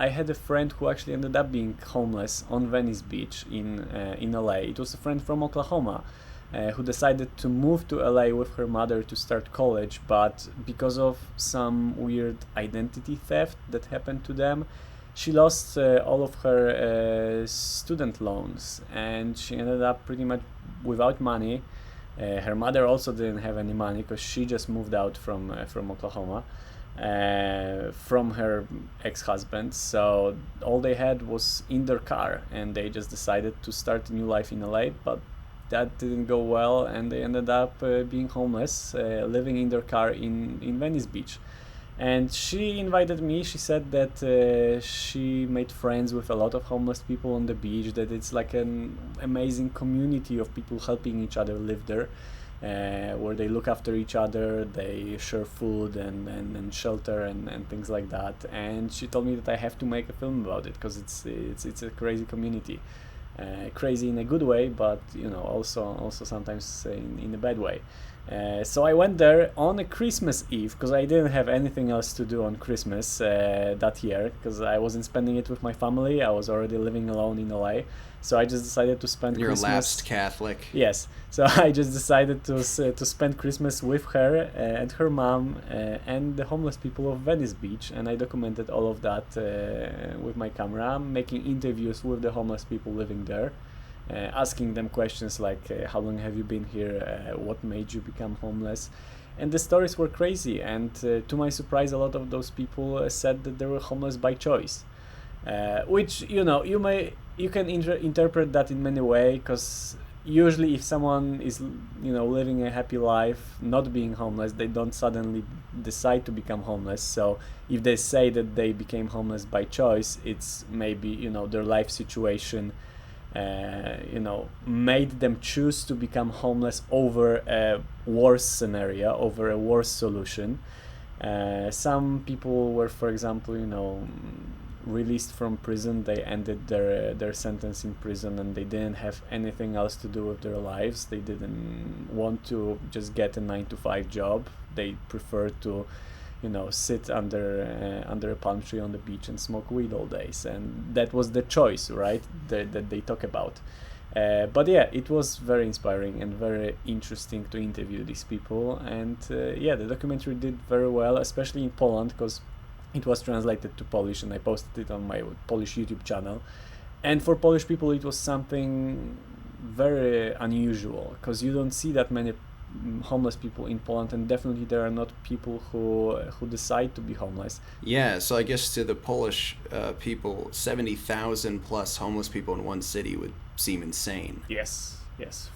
I had a friend who actually ended up being homeless on Venice Beach in LA. It was a friend from Oklahoma who decided to move to LA with her mother to start college, but because of some weird identity theft that happened to them, she lost all of her student loans, and she ended up pretty much without money. Her mother also didn't have any money because she just moved out from Oklahoma from her ex-husband. So all they had was in their car, and they just decided to start a new life in LA. But that didn't go well, and they ended up being homeless, living in their car in Venice Beach. And she invited me. She said that she made friends with a lot of homeless people on the beach, that it's like an amazing community of people helping each other live there, where they look after each other, they share food and shelter and things like that. And she told me that I have to make a film about it because it's a crazy community. Crazy in a good way, but also sometimes in a bad way. So I went there on a Christmas Eve because I didn't have anything else to do on Christmas that year, because I wasn't spending it with my family. I was already living alone in LA, so I just decided to spend You're Christmas. a lapsed Catholic. Yes, so I just decided to spend Christmas with her and her mom and the homeless people of Venice Beach, and I documented all of that with my camera, making interviews with the homeless people living there. Asking them questions like how long have you been here, what made you become homeless, and the stories were crazy. And to my surprise, a lot of those people said that they were homeless by choice, which you can interpret that in many ways, because usually if someone is living a happy life, not being homeless, they don't suddenly decide to become homeless. So if they say that they became homeless by choice, it's maybe their life situation made them choose to become homeless over a worse scenario, over a worse solution. Some people were, for example, released from prison. They ended their sentence in prison, and they didn't have anything else to do with their lives. They didn't want to just get a 9-to-5 job. They preferred to sit under a palm tree on the beach and smoke weed all days, and that was the choice, right? That they talk about. But yeah, it was very inspiring and very interesting to interview these people, and the documentary did very well, especially in Poland, because it was translated to Polish, and I posted it on my Polish YouTube channel. And for Polish people, it was something very unusual, because you don't see that many homeless people in Poland, and definitely there are not people who decide to be homeless. Yeah, so I guess to the Polish people, 70,000 plus homeless people in one city would seem insane. Yes,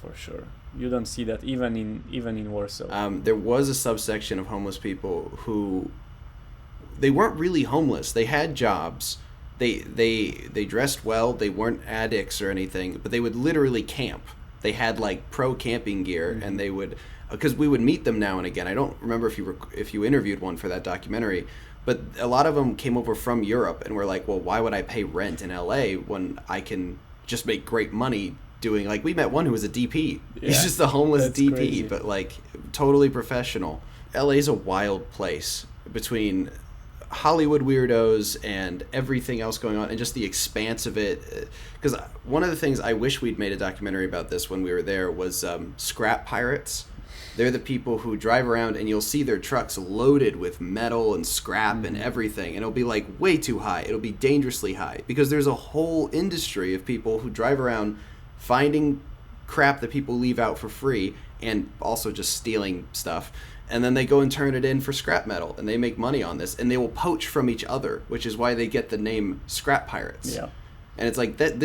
for sure. You don't see that even in Warsaw. There was a subsection of homeless people who they weren't really homeless. They had jobs. They dressed well. They weren't addicts or anything, but they would literally camp. They had like pro camping gear, mm-hmm. and they would, because we would meet them now and again. I don't remember if you interviewed one for that documentary, but a lot of them came over from Europe and were like, well, why would I pay rent in LA when I can just make great money doing, like, we met one who was a DP. Yeah, he's just a homeless DP, crazy. But like totally professional. LA's a wild place between Hollywood weirdos and everything else going on, and just the expanse of it. Because one of the things I wish we'd made a documentary about this when we were there was scrap pirates. They're the people who drive around and you'll see their trucks loaded with metal and scrap, mm-hmm. and everything, and it'll be like way too high. It'll be dangerously high, because there's a whole industry of people who drive around finding crap that people leave out for free, and also just stealing stuff. And then they go and turn it in for scrap metal, and they make money on this, and they will poach from each other, which is why they get the name Scrap Pirates. Yeah. And it's like that.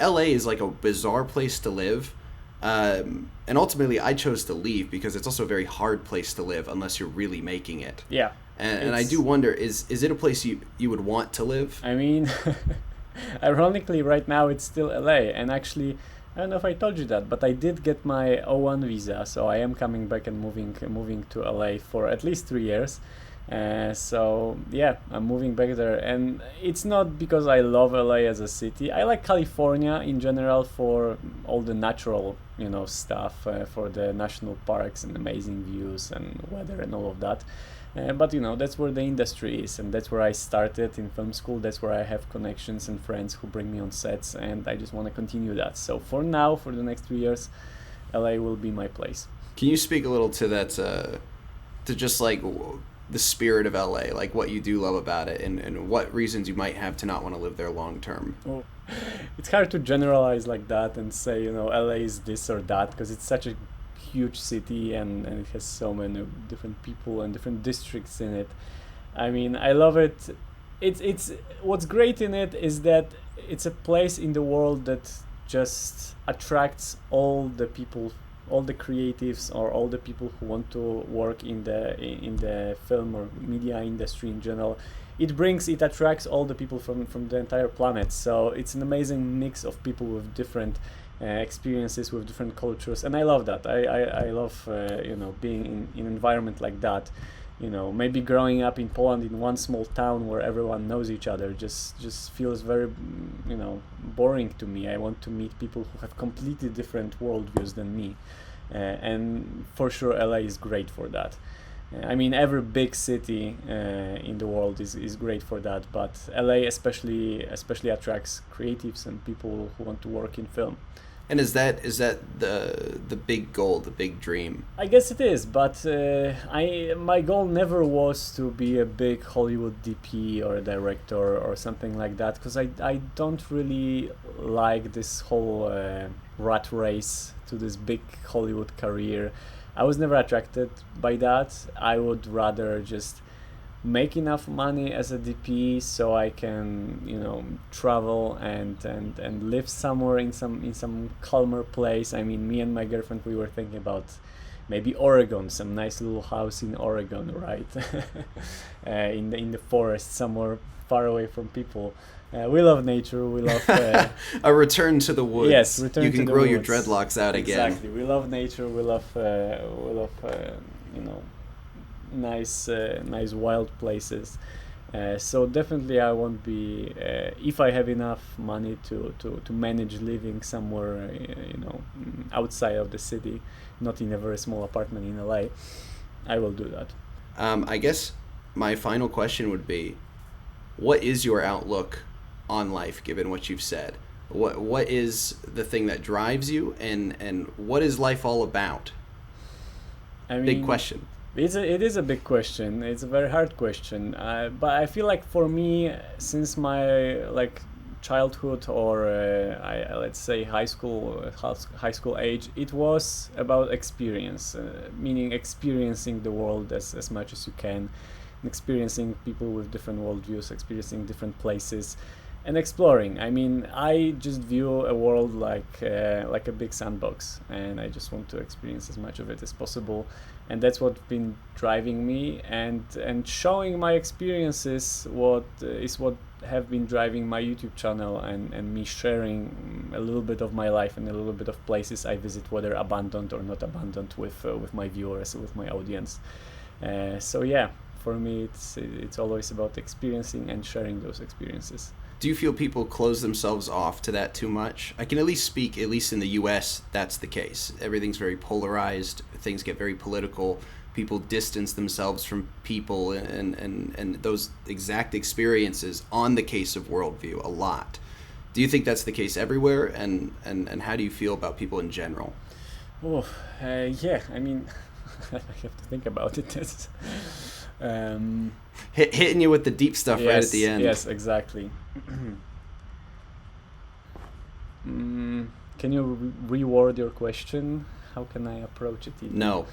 LA is like a bizarre place to live, and ultimately I chose to leave because it's also a very hard place to live unless you're really making it. Yeah. And I do wonder, is it a place you would want to live? I mean, ironically, right now it's still LA, and actually, I don't know if I told you that, but I did get my O1 visa, so I am coming back and moving to LA for at least 3 years. So yeah, I'm moving back there, and it's not because I love LA as a city. I like California in general for all the natural, stuff, for the national parks and amazing views and weather and all of that. But that's where the industry is, and that's where I started in film school. That's where I have connections and friends who bring me on sets, and I just want to continue that. So for now, for the next 3 years, LA will be my place. Can you speak a little to that, to just like the spirit of LA, like what you do love about it, and what reasons you might have to not want to live there long term? Oh, it's hard to generalize like that and say, LA is this or that, because it's such a huge city, and it has so many different people and different districts in it. I mean, I love it. It's what's great in it is that it's a place in the world that just attracts all the people, all the creatives, or all the people who want to work in the film or media industry in general. It attracts all the people from the entire planet. So it's an amazing mix of people with different experiences, with different cultures, and I love that. I love being in an environment like that. Maybe growing up in Poland in one small town where everyone knows each other just feels very boring to me. I want to meet people who have completely different worldviews than me, and for sure LA is great for that. I mean, every big city in the world is great for that, but LA especially attracts creatives and people who want to work in film. And is that the big goal, the big dream? I guess it is, but my goal never was to be a big Hollywood DP or a director or something like that, because I don't really like this whole rat race to this big Hollywood career. I was never attracted by that. I would rather just make enough money as a DP so I can travel and live somewhere in some calmer place. I mean, me and my girlfriend, we were thinking about maybe Oregon, some nice little house in Oregon, right? in the forest, somewhere far away from people. We love nature. We love a return to the woods. Yes, you can grow your dreadlocks out again. Exactly. We love nature. We love nice wild places. So definitely I won't be if I have enough money to manage living somewhere outside of the city, not in a very small apartment in LA, I will do that. I guess my final question would be, what is your outlook on life given what you've said? What is the thing that drives you, and what is life all about? I mean, big question. It is a big question. It's a very hard question. But I feel like for me, since my childhood or let's say high school age, it was about experience, meaning experiencing the world as much as you can, experiencing people with different worldviews, experiencing different places, and exploring. I mean, I just view a world like a big sandbox, and I just want to experience as much of it as possible. And that's what's been driving me, and showing my experiences what have been driving my YouTube channel, and me sharing a little bit of my life and a little bit of places I visit, whether abandoned or not abandoned, with my viewers, with my audience. So yeah, for me it's always about experiencing and sharing those experiences. Do you feel people close themselves off to that too much? I can at least speak, at least in the US, that's the case. Everything's very polarized. Things get very political. People distance themselves from people and those exact experiences on the case of worldview a lot. Do you think that's the case everywhere? And how do you feel about people in general? Oh, yeah. I mean, I have to think about it. Hitting you with the deep stuff, yes, right at the end. Yes, exactly. Can you reword your question? How can I approach it? No.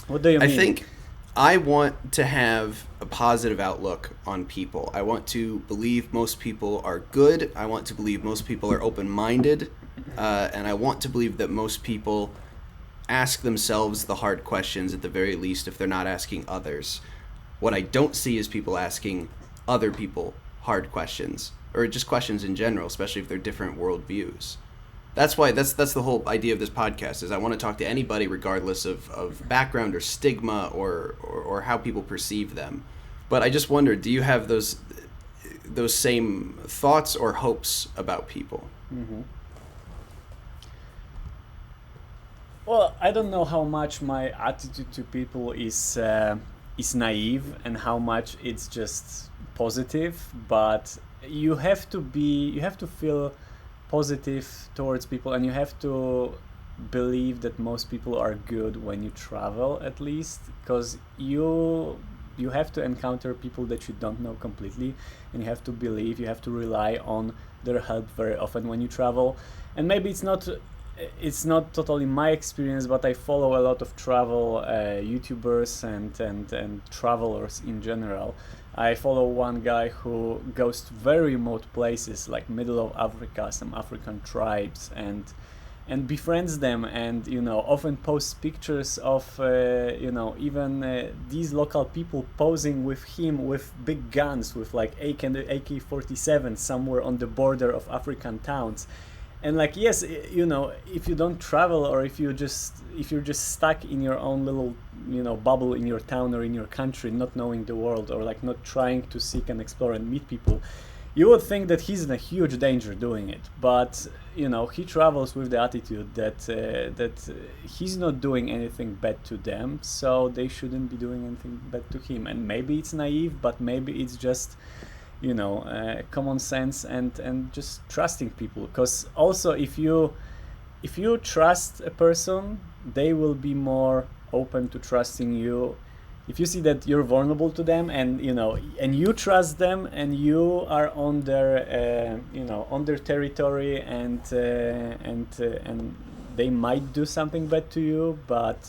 What do you mean? I think I want to have a positive outlook on people. I want to believe most people are good. I want to believe most people are open-minded. And I want to believe that most people ask themselves the hard questions at the very least, if they're not asking others. What I don't see is people asking other people hard questions, or just questions in general, especially if they're different worldviews. That's why that's the whole idea of this podcast, is I want to talk to anybody regardless of background or stigma or how people perceive them. But I just wonder, do you have those same thoughts or hopes about people? Mm-hmm. Well, I don't know how much my attitude to people is naive and how much it's just positive, but you have to feel positive towards people, and you have to believe that most people are good when you travel, at least, because you have to encounter people that you don't know completely, and you have to believe, you have to rely on their help very often when you travel. And maybe it's not totally my experience, but I follow a lot of travel YouTubers and travelers in general. I follow one guy who goes to very remote places like middle of Africa, some African tribes, and befriends them, and often posts pictures of even these local people posing with him with big guns, with like AK-47 somewhere on the border of African towns. And like, yes, if you don't travel, or if you're just stuck in your own little bubble in your town or in your country, not knowing the world, or like not trying to seek and explore and meet people, you would think that he's in a huge danger doing it. But he travels with the attitude that he's not doing anything bad to them, so they shouldn't be doing anything bad to him. And maybe it's naive, but maybe it's just common sense and just trusting people. Because also, if you trust a person, they will be more open to trusting you. If you see that you're vulnerable to them, and and you trust them, and you are on their territory, and they might do something bad to you, but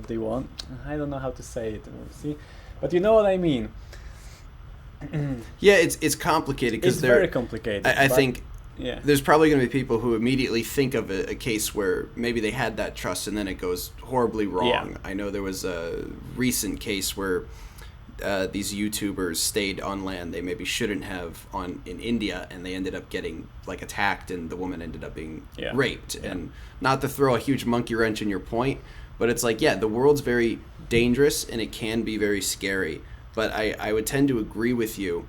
they won't. I don't know how to say it. See, but you know what I mean. Yeah, it's complicated, because it's very complicated. I think yeah, there's probably going to be people who immediately think of a case where maybe they had that trust and then it goes horribly wrong. Yeah. I know there was a recent case where these YouTubers stayed on land they maybe shouldn't have in India, and they ended up getting like attacked, and the woman ended up being raped. Yeah. And not to throw a huge monkey wrench in your point, but it's like, yeah, the world's very dangerous and it can be very scary. But I would tend to agree with you.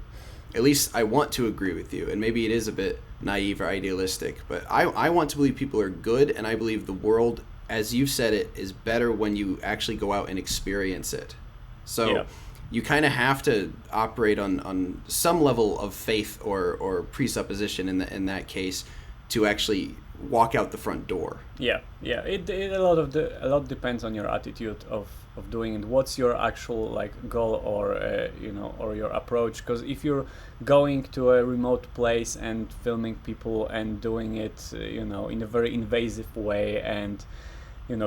At least I want to agree with you. And maybe it is a bit naive or idealistic. But I want to believe people are good. And I believe the world, as you said it, is better when you actually go out and experience it. So you kind of have to operate on some level of faith or presupposition in that case to actually walk out the front door. Yeah. A lot depends on your attitude of doing it. What's your actual like goal, or or your approach? Because if you're going to a remote place and filming people and doing it in a very invasive way, and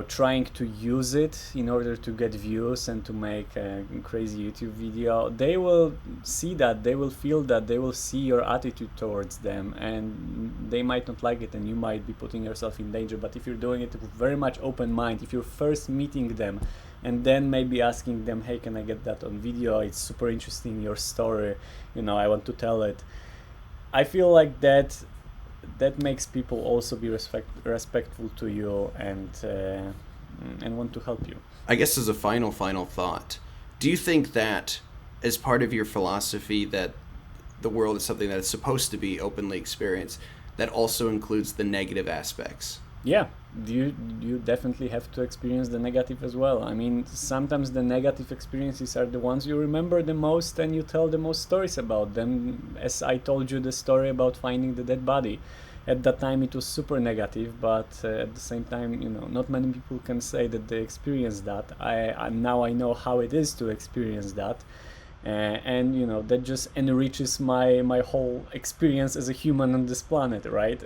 trying to use it in order to get views and to make a crazy YouTube video, they will see that, they will feel that, they will see your attitude towards them, and they might not like it, and you might be putting yourself in danger. But if you're doing it with very much open mind, if you're first meeting them and then maybe asking them, hey, can I get that on video? It's super interesting, your story, I want to tell it. I feel like that makes people also be respectful to you, and want to help you. I guess as a final thought, do you think that as part of your philosophy that the world is something that is supposed to be openly experienced, that also includes the negative aspects? Yeah, you definitely have to experience the negative as well. I mean, sometimes the negative experiences are the ones you remember the most, and you tell the most stories about them. As I told you the story about finding the dead body. At that time it was super negative, but at the same time, not many people can say that they experienced that. Now I know how it is to experience that. And that just enriches my whole experience as a human on this planet, right?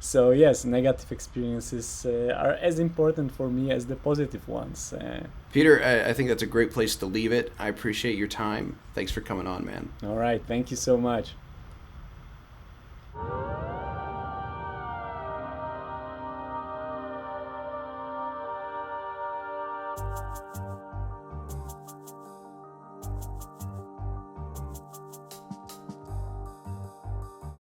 So yes, negative experiences are as important for me as the positive ones. Peter, I think that's a great place to leave it. I appreciate your time. Thanks for coming on, man. All right, thank you so much.